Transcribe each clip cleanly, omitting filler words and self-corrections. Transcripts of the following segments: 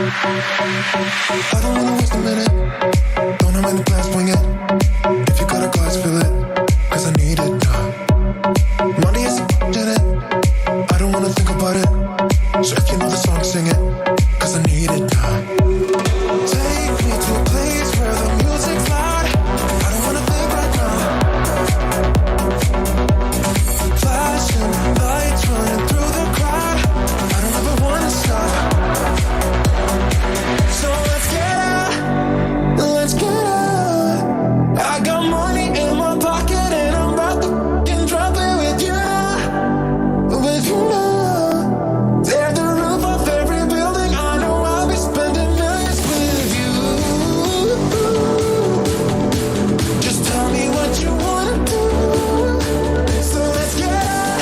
I don't wanna waste a minute. Don't know many plans, wing it. If you got a glass, fill it. Cause I need it now. Money is in it. I don't wanna think about it. So if you know the song, sing it. Cause I need it now. Take me to a place where the music's loud. I don't wanna think right now. Flashing lights running through the crowd. I don't ever wanna stop. So let's get out. Let's get out. I got money in my pocket and I'm about to fucking drop it with you now. With you now. Tear the roof off every building. I know I'll be spending millions with you. Just tell me what you wanna do. So let's get out.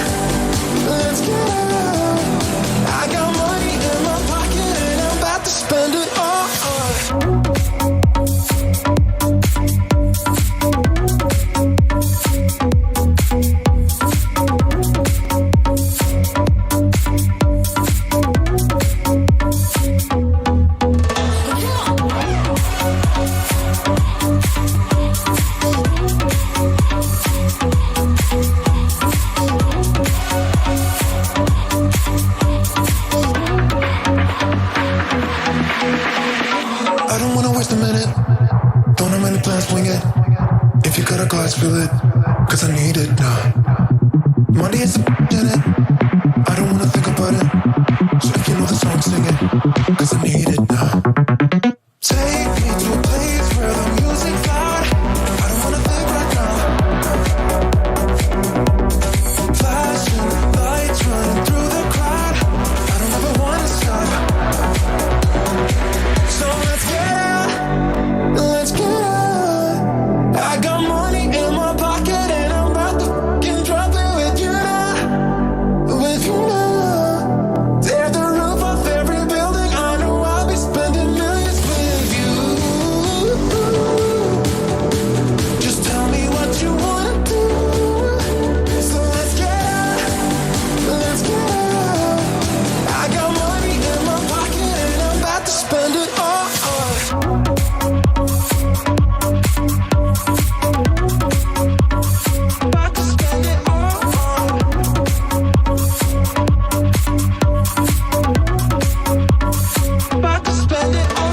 Let's get out. I got money in my pocket and I'm about to spend it all. I don't wanna waste a minute. Don't have many plans, wing it. If you got a glass, fill it. Cause I need it now. Money is in it. I don't wanna think about it. So if you know the song, sing it. Cause I need it now. Take me to a place where the music's loud. I don't wanna think right now. Flashing lights running through the crowd. I don't ever wanna stop. So let's get out. Let's get out. I got money in my pocket and I'm about to fucking drop it with you now. With you now. Tear the roof off every building. I know I'll be spending millions with you. Just tell me what you wanna do. So let's get out. Let's get out. I got money in my pocket and I'm about to spend it all. About to spend it all. About to spend it all.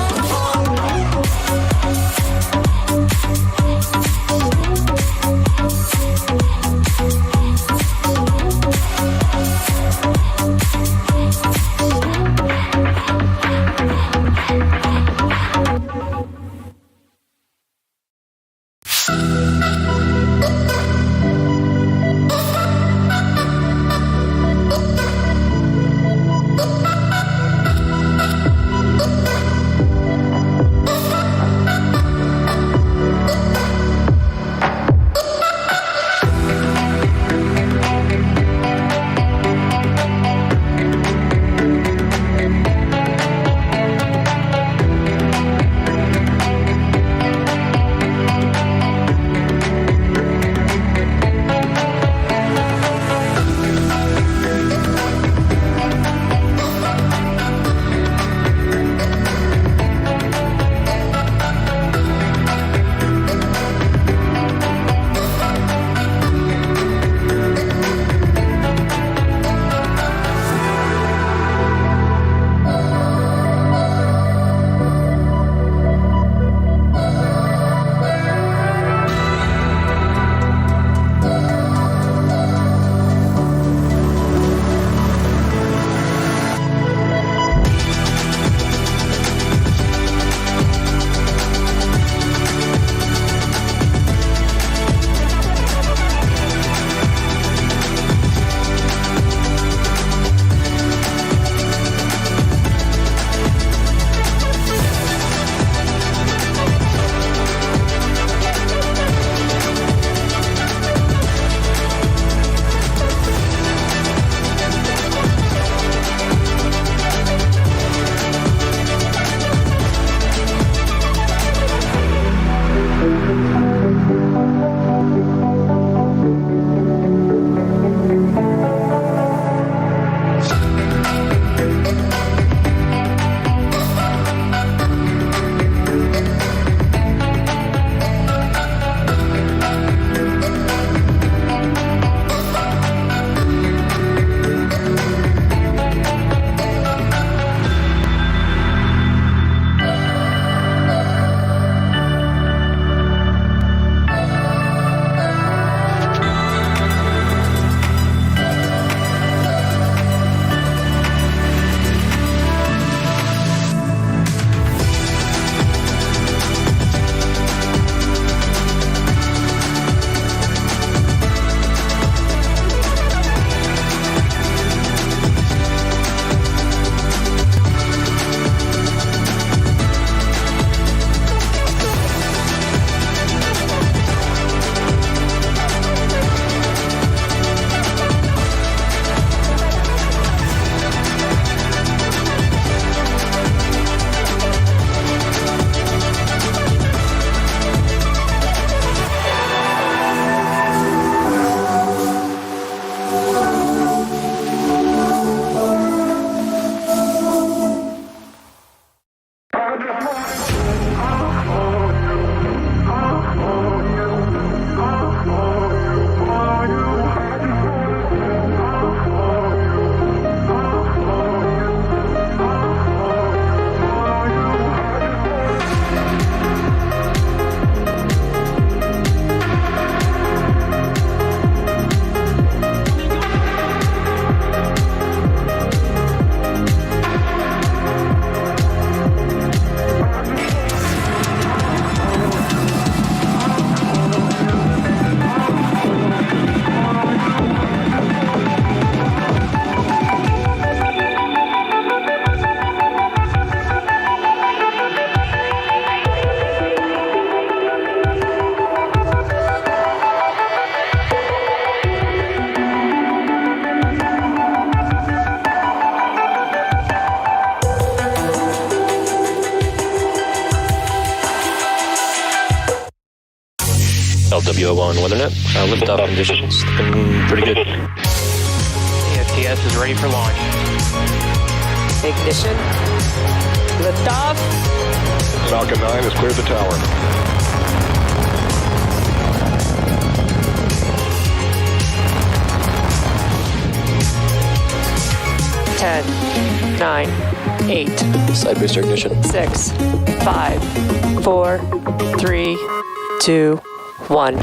LWO1 WeatherNet. Liftoff conditions looking pretty good. ESTS is ready for launch. Ignition. Liftoff. Falcon 9 has cleared the tower. 10, 9, 8. Side booster ignition. 6, 5, 4, 3, 2, 1.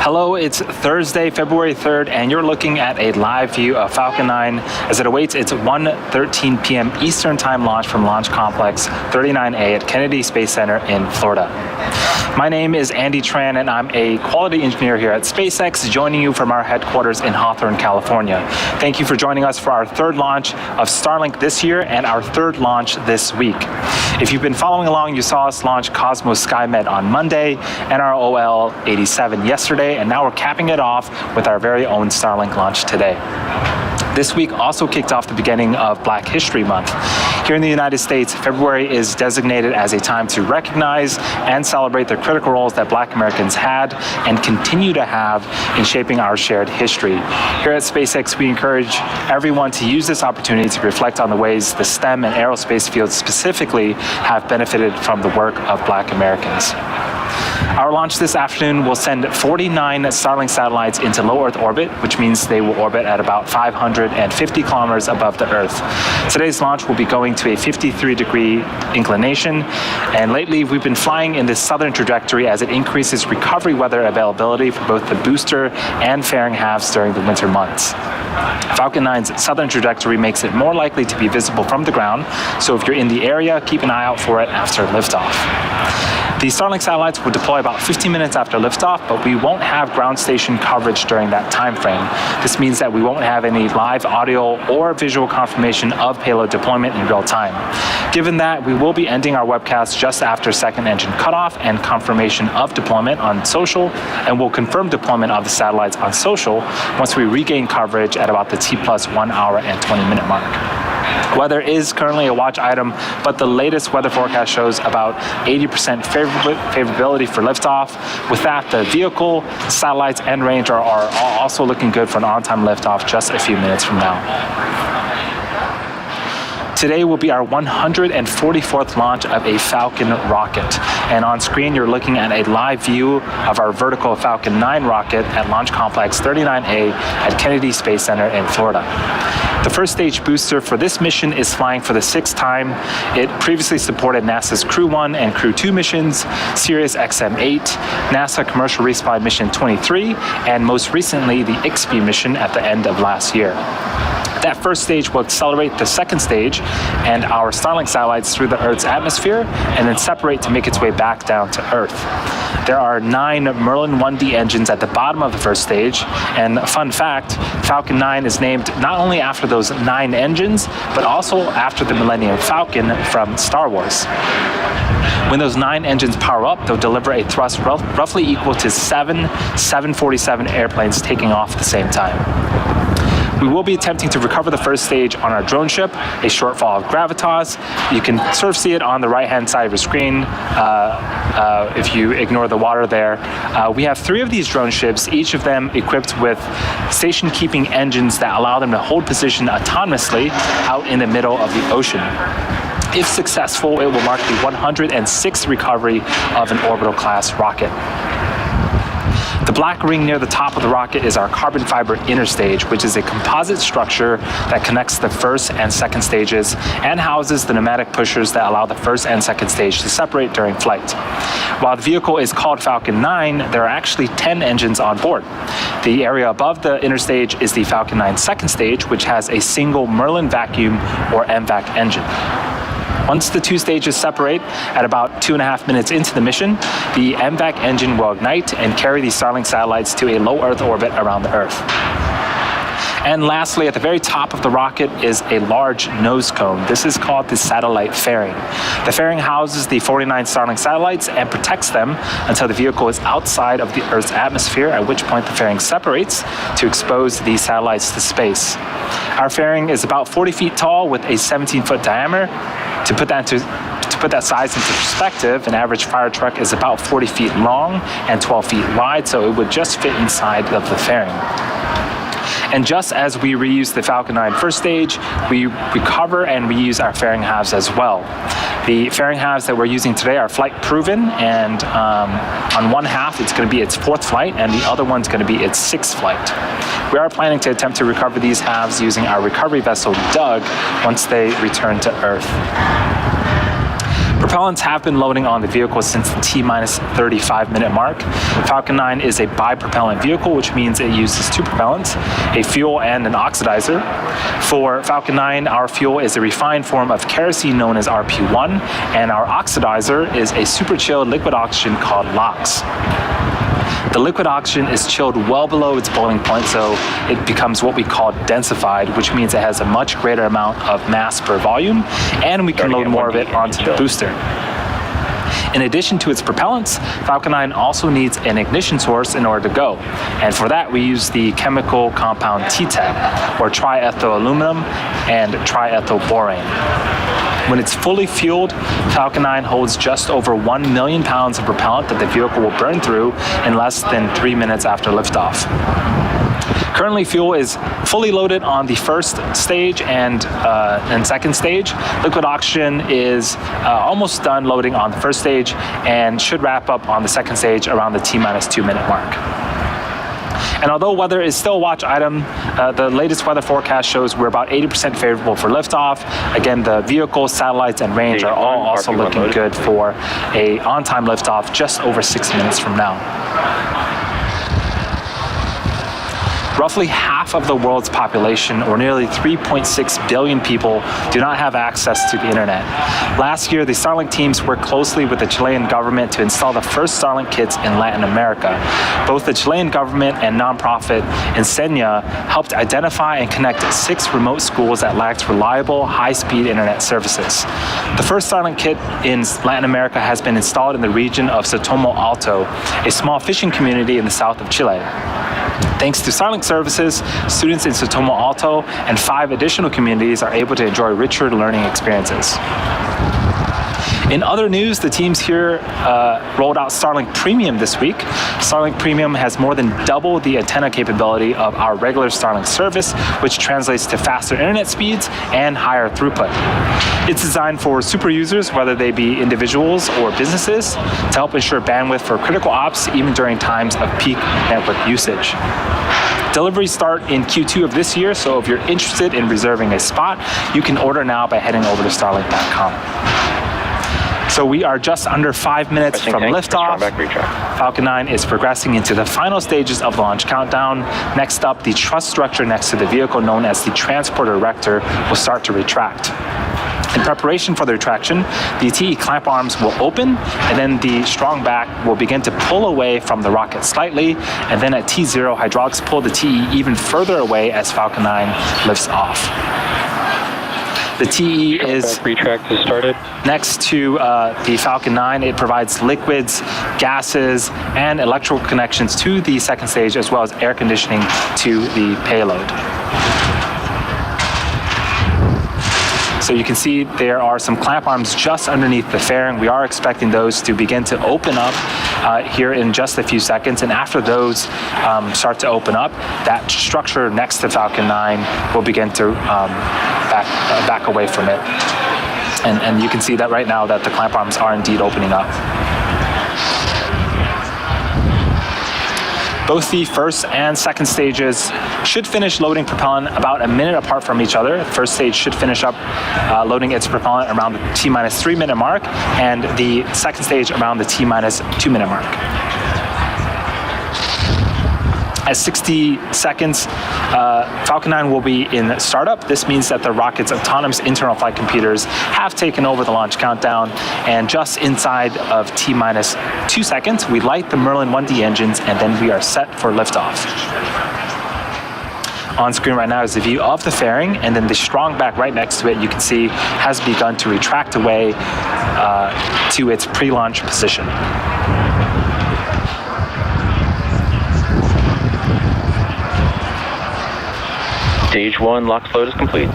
Hello, it's Thursday, February 3rd, and you're looking at a live view of Falcon 9 as it awaits its 1:13 p.m. Eastern Time launch from Launch Complex 39A at Kennedy Space Center in Florida. My name is Andy Tran, and I'm a quality engineer here at SpaceX, joining you from our headquarters in Hawthorne, California. Thank you for joining us for our third launch of Starlink this year and our third launch this week. If you've been following along, you saw us launch Cosmos SkyMed on Monday and our OL-87 yesterday, and now we're capping it off with our very own Starlink launch today. This week also kicked off the beginning of Black History Month. Here in the United States, February is designated as a time to recognize and celebrate the critical roles that Black Americans had and continue to have in shaping our shared history. Here at SpaceX, we encourage everyone to use this opportunity to reflect on the ways the STEM and aerospace fields specifically have benefited from the work of Black Americans. Our launch this afternoon will send 49 Starlink satellites into low Earth orbit, which means they will orbit at about 550 kilometers above the Earth. Today's launch will be going to a 53-degree inclination, and lately we've been flying in this southern trajectory as it increases recovery weather availability for both the booster and fairing halves during the winter months. Falcon 9's southern trajectory makes it more likely to be visible from the ground, so if you're in the area, keep an eye out for it after liftoff. The Starlink satellites will deploy about 15 minutes after liftoff, but we won't have ground station coverage during that time frame. This means that we won't have any live audio or visual confirmation of payload deployment in real time. Given that, we will be ending our webcast just after second engine cutoff and confirmation of deployment on social, and we'll confirm deployment of the satellites on social once we regain coverage at about the T+1 hour and 20-minute mark. Weather is currently a watch item, but the latest weather forecast shows about 80% favorability for liftoff. With that, the vehicle, satellites, and range are also looking good for an on-time liftoff just a few minutes from now. Today will be our 144th launch of a Falcon rocket. And on screen, you're looking at a live view of our vertical Falcon 9 rocket at Launch Complex 39A at Kennedy Space Center in Florida. The first stage booster for this mission is flying for the 6th time. It previously supported NASA's Crew 1 and Crew 2 missions, Sirius XM-8, NASA Commercial Resupply Mission 23, and most recently the IXPE mission at the end of last year. That first stage will accelerate the second stage and our Starlink satellites through the Earth's atmosphere and then separate to make its way back down to Earth. There are 9 Merlin 1D engines at the bottom of the first stage, and fun fact, Falcon 9 is named not only after those 9 engines, but also after the Millennium Falcon from Star Wars. When those 9 engines power up, they'll deliver a thrust roughly equal to 7 747 airplanes taking off at the same time. We will be attempting to recover the first stage on our drone ship, a shortfall of Gravitas. You can sort of see it on the right-hand side of your screen if you ignore the water there. We have 3 of these drone ships, each of them equipped with station-keeping engines that allow them to hold position autonomously out in the middle of the ocean. If successful, it will mark the 106th recovery of an orbital-class rocket. The black ring near the top of the rocket is our carbon fiber inner stage, which is a composite structure that connects the first and second stages and houses the pneumatic pushers that allow the first and second stage to separate during flight. While the vehicle is called Falcon 9, there are actually 10 engines on board. The area above the inner stage is the Falcon 9 second stage, which has a single Merlin vacuum or MVAC engine. Once the 2 stages separate at about 2.5 minutes into the mission, the MVAC engine will ignite and carry the Starlink satellites to a low Earth orbit around the Earth. And lastly, at the very top of the rocket is a large nose cone. This is called the satellite fairing. The fairing houses the 49 Starlink satellites and protects them until the vehicle is outside of the Earth's atmosphere, at which point the fairing separates to expose the satellites to space. Our fairing is about 40 feet tall with a 17-foot diameter. To put that size into perspective, an average fire truck is about 40 feet long and 12 feet wide, so it would just fit inside of the fairing. And just as we reuse the Falcon 9 first stage, we recover and reuse our fairing halves as well. The fairing halves that we're using today are flight proven, and on one half it's going to be its 4th flight, and the other one's going to be its 6th flight. We are planning to attempt to recover these halves using our recovery vessel, Doug, once they return to Earth. Propellants have been loading on the vehicle since the T-minus 35-minute mark. Falcon 9 is a bipropellant vehicle, which means it uses 2 propellants, a fuel and an oxidizer. For Falcon 9, our fuel is a refined form of kerosene known as RP1, and our oxidizer is a super chilled liquid oxygen called LOX. The liquid oxygen is chilled well below its boiling point, so it becomes what we call densified, which means it has a much greater amount of mass per volume, and we can load more of it onto the booster. In addition to its propellants, Falcon 9 also needs an ignition source in order to go. And for that, we use the chemical compound TTAB, or triethylaluminum and triethylborane. When it's fully fueled, Falcon 9 holds just over 1 million pounds of propellant that the vehicle will burn through in less than 3 minutes after liftoff. Currently, fuel is fully loaded on the first stage and second stage. Liquid oxygen is almost done loading on the first stage and should wrap up on the second stage around the T-minus 2-minute mark. And although weather is still a watch item, the latest weather forecast shows we're about 80% favorable for liftoff. Again, the vehicle, satellites, and range are all also looking good for a on-time liftoff just over 6 minutes from now. Roughly half of the world's population, or nearly 3.6 billion people, do not have access to the internet. Last year, the Starlink teams worked closely with the Chilean government to install the first Starlink kits in Latin America. Both the Chilean government and nonprofit Insenia helped identify and connect 6 remote schools that lacked reliable, high-speed internet services. The first Starlink kit in Latin America has been installed in the region of Sotomo Alto, a small fishing community in the south of Chile. Thanks to Starlink services, students in Sotomo Alto and 5 additional communities are able to enjoy richer learning experiences. In other news, the teams here rolled out Starlink Premium this week. Starlink Premium has more than double the antenna capability of our regular Starlink service, which translates to faster internet speeds and higher throughput. It's designed for super users, whether they be individuals or businesses, to help ensure bandwidth for critical ops even during times of peak network usage. Deliveries start in Q2 of this year, so if you're interested in reserving a spot, you can order now by heading over to starlink.com. So we are just under 5 minutes from liftoff. Falcon 9 is progressing into the final stages of the launch countdown. Next up, the truss structure next to the vehicle, known as the transporter erector, will start to retract. In preparation for the retraction, the TE clamp arms will open, and then the strong back will begin to pull away from the rocket slightly, and then at T0, hydraulics pull the TE even further away as Falcon 9 lifts off. The TE is retract is started. Next to the Falcon 9. It provides liquids, gases, and electrical connections to the second stage, as well as air conditioning to the payload. So you can see there are some clamp arms just underneath the fairing. We are expecting those to begin to open up here in just a few seconds. And after those start to open up, that structure next to Falcon 9 will begin to back away from it. And you can see that right now that the clamp arms are indeed opening up. Both the first and second stages should finish loading propellant about a minute apart from each other. The first stage should finish up loading its propellant around the T-minus 3-minute mark, and the second stage around the T-minus 2-minute mark. At 60 seconds, Falcon 9 will be in startup. This means that the rocket's autonomous internal flight computers have taken over the launch countdown, and just inside of T-minus 2 seconds, we light the Merlin 1D engines, and then we are set for liftoff. On screen right now is the view of the fairing, and then the strong back right next to it, you can see, has begun to retract away to its pre-launch position. Stage 1 LOX load is complete.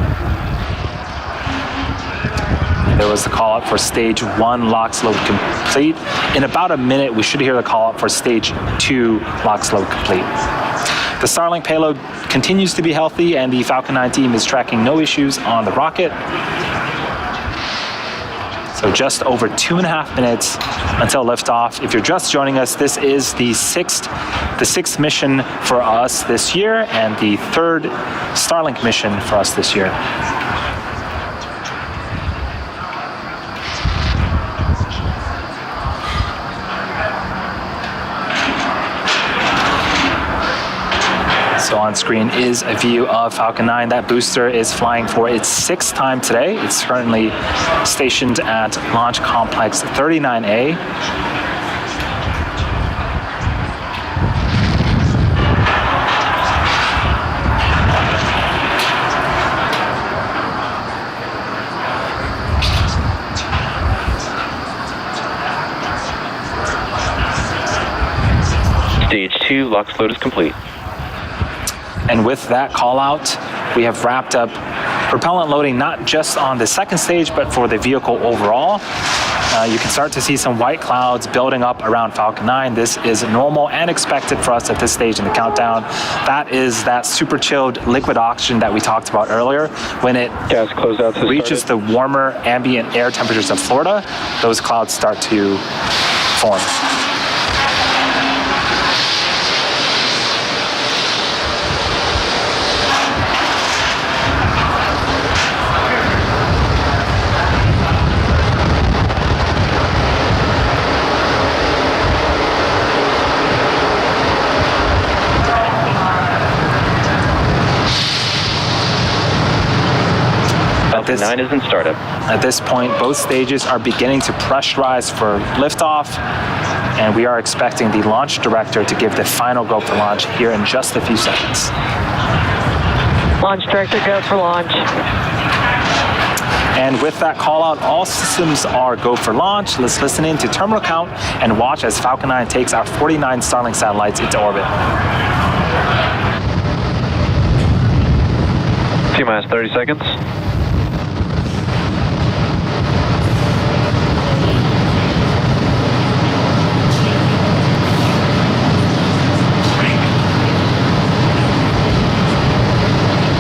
There was the call out for stage 1 LOX load complete. In about a minute, we should hear the call out for stage 2 LOX load complete. The Starlink payload continues to be healthy, and the Falcon 9 team is tracking no issues on the rocket. So just over 2.5 minutes until liftoff. If you're just joining us, this is the sixth mission for us this year, and the third Starlink mission for us this year. So on screen is a view of Falcon 9. That booster is flying for its 6th time today. It's currently stationed at Launch Complex 39A. Stage 2 LOX load is complete. And with that call out, we have wrapped up propellant loading not just on the second stage, but for the vehicle overall. You can start to see some white clouds building up around Falcon 9. This is normal and expected for us at this stage in the countdown. That is that super chilled liquid oxygen that we talked about earlier. When it reaches the warmer ambient air temperatures of Florida, those clouds start to form. Falcon 9 is in startup. At this point, both stages are beginning to pressurize for liftoff, and we are expecting the launch director to give the final go for launch here in just a few seconds. Launch director, go for launch. And with that call out, all systems are go for launch. Let's listen in to terminal count and watch as Falcon 9 takes our 49 Starlink satellites into orbit. T-minus 30 seconds.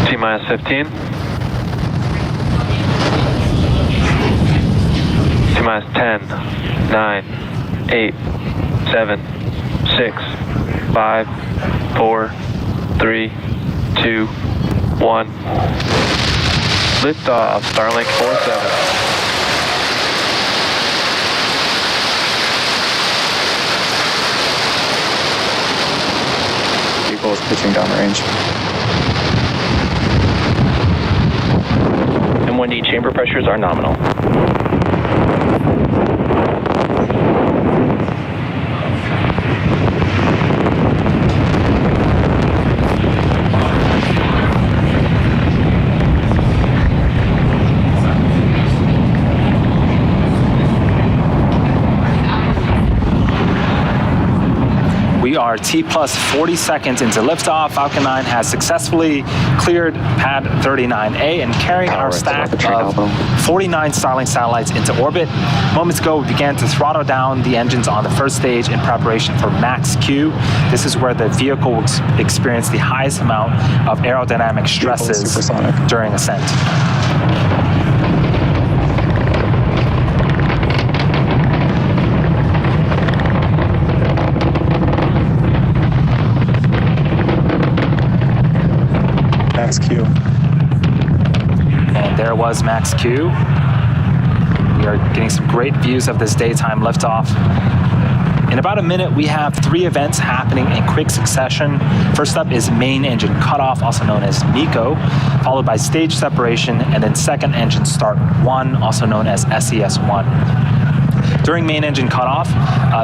T-minus 15. T-minus 10, 9, 8, 7, 6, 5, 4, 3, 2, 1. Liftoff, Starlink 47. Vehicle is pitching down the range. M1D chamber pressures are nominal. We are T plus 40 seconds into liftoff. Falcon 9 has successfully cleared pad 39A and carrying our stack of 49 Starlink satellites into orbit. Moments ago, we began to throttle down the engines on the first stage in preparation for max Q. This is where the vehicle will experience the highest amount of aerodynamic stresses during ascent. Max Q. And there was max Q. We are getting some great views of this daytime liftoff. In about a minute, we have 3 events happening in quick succession. First up is main engine cutoff, also known as MECO, followed by stage separation, and then second engine start 1, also known as SES1. During main engine cutoff,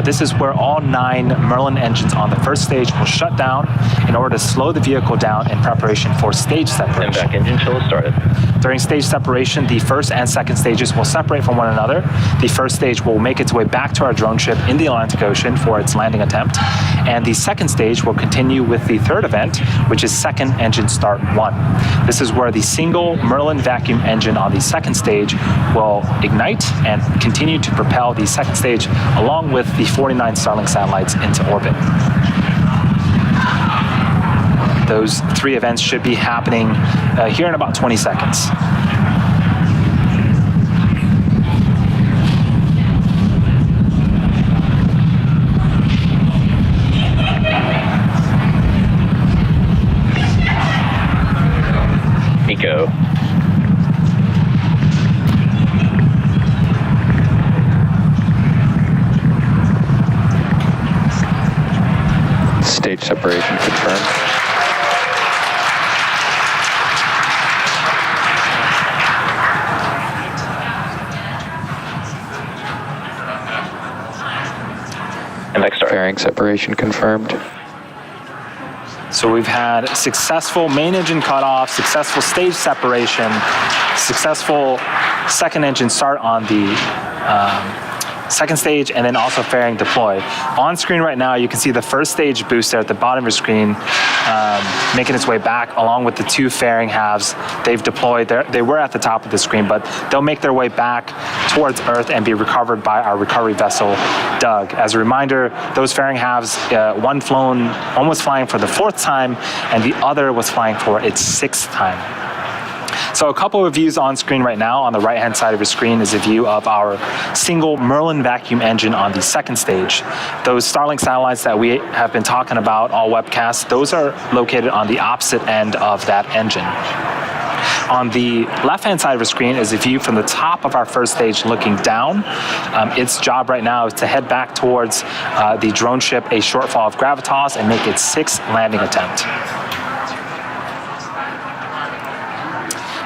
this is where all 9 Merlin engines on the first stage will shut down in order to slow the vehicle down in preparation for stage separation. And back engine chill started. During stage separation, the first and second stages will separate from one another. The first stage will make its way back to our drone ship in the Atlantic Ocean for its landing attempt. And the second stage will continue with the third event, which is second engine start 1. This is where the single Merlin vacuum engine on the second stage will ignite and continue to propel the second stage along with the 49 Starlink satellites into orbit. Those 3 events should be happening here in about 20 seconds. Nico. Stage separation confirmed. And next start. Fairing separation confirmed. So we've had successful main engine cutoff, successful stage separation, successful second engine start on the second stage, and then also fairing deploy. On screen right now, you can see the first stage booster at the bottom of your screen making its way back along with the 2 fairing halves. They've deployed. They were at the top of the screen, but they'll make their way back towards Earth and be recovered by our recovery vessel, Doug. As a reminder, those fairing halves, one was flying for the 4th time, and the other was flying for its 6th time. So a couple of views on screen right now. On the right-hand side of your screen is a view of our single Merlin vacuum engine on the second stage. Those Starlink satellites that we have been talking about, all webcasts, those are located on the opposite end of that engine. On the left-hand side of the screen is a view from the top of our first stage looking down. Its job right now is to head back towards the drone ship, a shortfall of gravitas, and make its 6th landing attempt.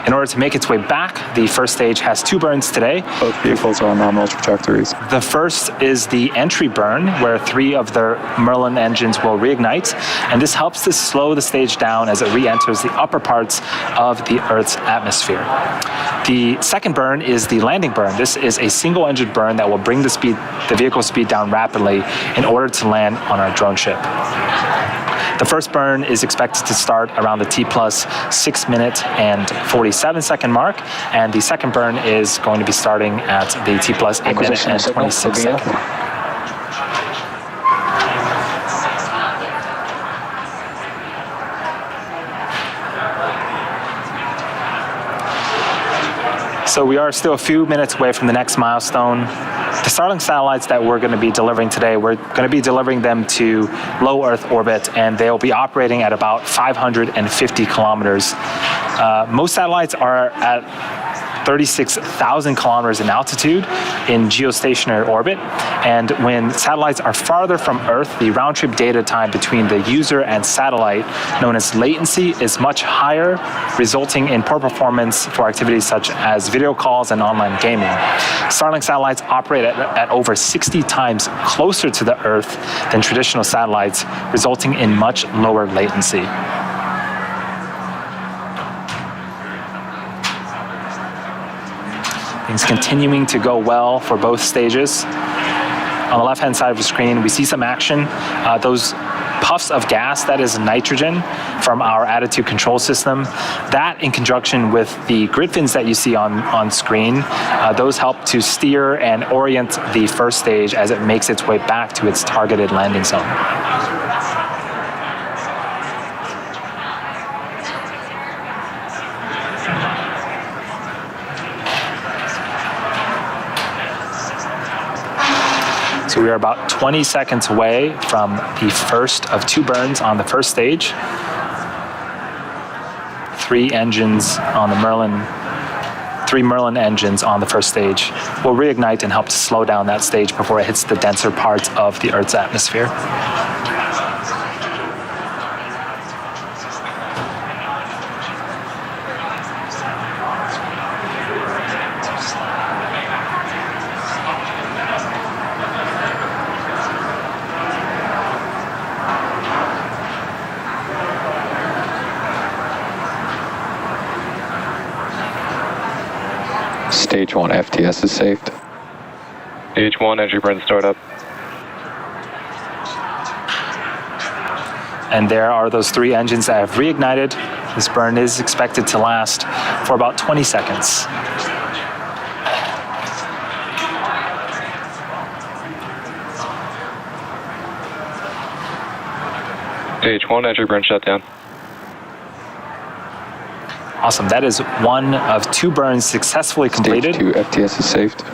In order to make its way back, the first stage has 2 burns today. Both vehicles are on nominal trajectories. The first is the entry burn, where 3 of the Merlin engines will reignite, and this helps to slow the stage down as it re-enters the upper parts of the Earth's atmosphere. The second burn is the landing burn. This is a single engine burn that will bring the vehicle speed down rapidly in order to land on our drone ship. The first burn is expected to start around the T+, 6 minute and 47 second mark, and the second burn is going to be starting at the T+, 8 minute and 26 second. So we are still a few minutes away from the next milestone. The Starlink satellites that we're going to be delivering today, we're going to be delivering them to low Earth orbit, and they'll be operating at about 550 kilometers. Most satellites are at 36,000 kilometers in altitude in geostationary orbit. And when satellites are farther from Earth, the round-trip data time between the user and satellite, known as latency, is much higher, resulting in poor performance for activities such as video calls and online gaming. Starlink satellites operate at over 60 times closer to the Earth than traditional satellites, resulting in much lower latency. Things continuing to go well for both stages. On the left-hand side of the screen, we see some action. Those puffs of gas, that is nitrogen from our attitude control system. That, in conjunction with the grid fins that you see on screen, those help to steer and orient the first stage as it makes its way back to its targeted landing zone. So we are about 20 seconds away from the first of 2 burns on the first stage. 3 engines on the Merlin, 3 Merlin engines on the first stage will reignite and help to slow down that stage before it hits the denser parts of the Earth's atmosphere. Stage 1 FTS is saved. Stage 1, entry burn startup. And there are those 3 engines that have reignited. This burn is expected to last for about 20 seconds. Stage 1, entry burn shutdown. Awesome. That is 1 of 2 burns successfully completed. Stage 2 FTS is saved.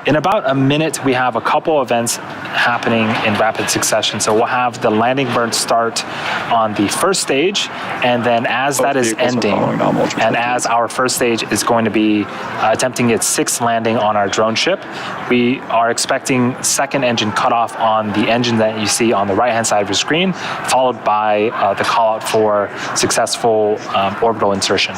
In about a minute, we have a couple events happening in rapid succession. So we'll have the landing burn start on the first stage, and then as that is ending, and as our first stage is going to be attempting its 6th landing on our drone ship, we are expecting second engine cutoff on the engine that you see on the right-hand side of your screen, followed by the call out for successful orbital insertion.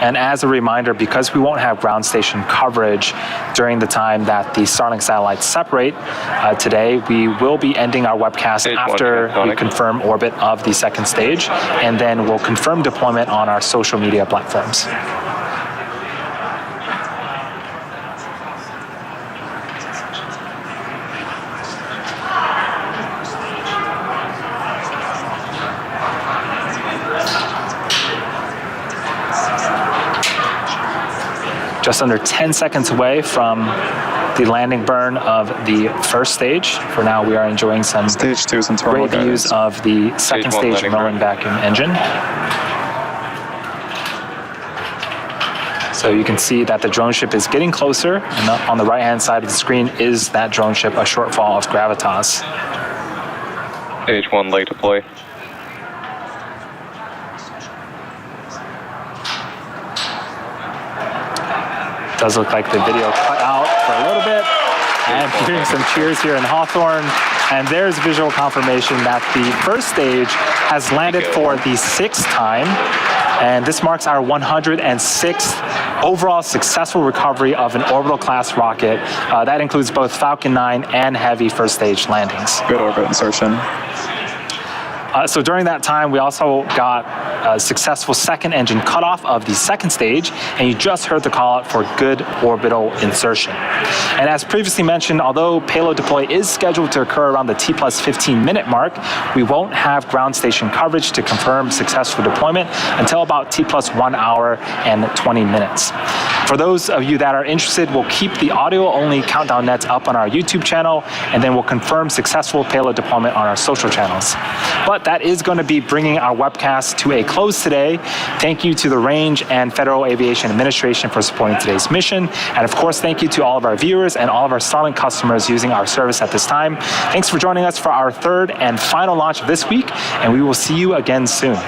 And as a reminder, because we won't have ground station coverage during the time that the Starlink satellites separate today, we will be ending our webcast Stage after 1, we confirm orbit of the second stage, and then we'll confirm deployment on our social media platforms. Just under 10 seconds away from the landing burn of the first stage. For now, we are enjoying some Stage 2 is in terminal great views of the second Stage 1 stage landing rolling burn. vacuum engine. So you can see that the drone ship is getting closer, and on the right-hand side of the screen is that drone ship, a shortfall of gravitas. Stage 1, late deploy. Does look like the video cut out for a little bit. And hearing some cheers here in Hawthorne. And there's visual confirmation that the first stage has landed for the 6th time. And this marks our 106th overall successful recovery of an orbital class rocket. That includes both Falcon 9 and Heavy first stage landings. Good orbit insertion. So during that time, we also got a successful second engine cutoff of the second stage, and you just heard the call out for good orbital insertion. And as previously mentioned, although payload deploy is scheduled to occur around the T+15 minute mark, we won't have ground station coverage to confirm successful deployment until about T+1 hour and 20 minutes. For those of you that are interested, we'll keep the audio-only countdown nets up on our YouTube channel, and then we'll confirm successful payload deployment on our social channels. But that is going to be bringing our webcast to a close today. Thank you to the Range and Federal Aviation Administration for supporting today's mission. And of course, thank you to all of our viewers and all of our Starlink customers using our service at this time. Thanks for joining us for our 3rd and final launch of this week, and we will see you again soon.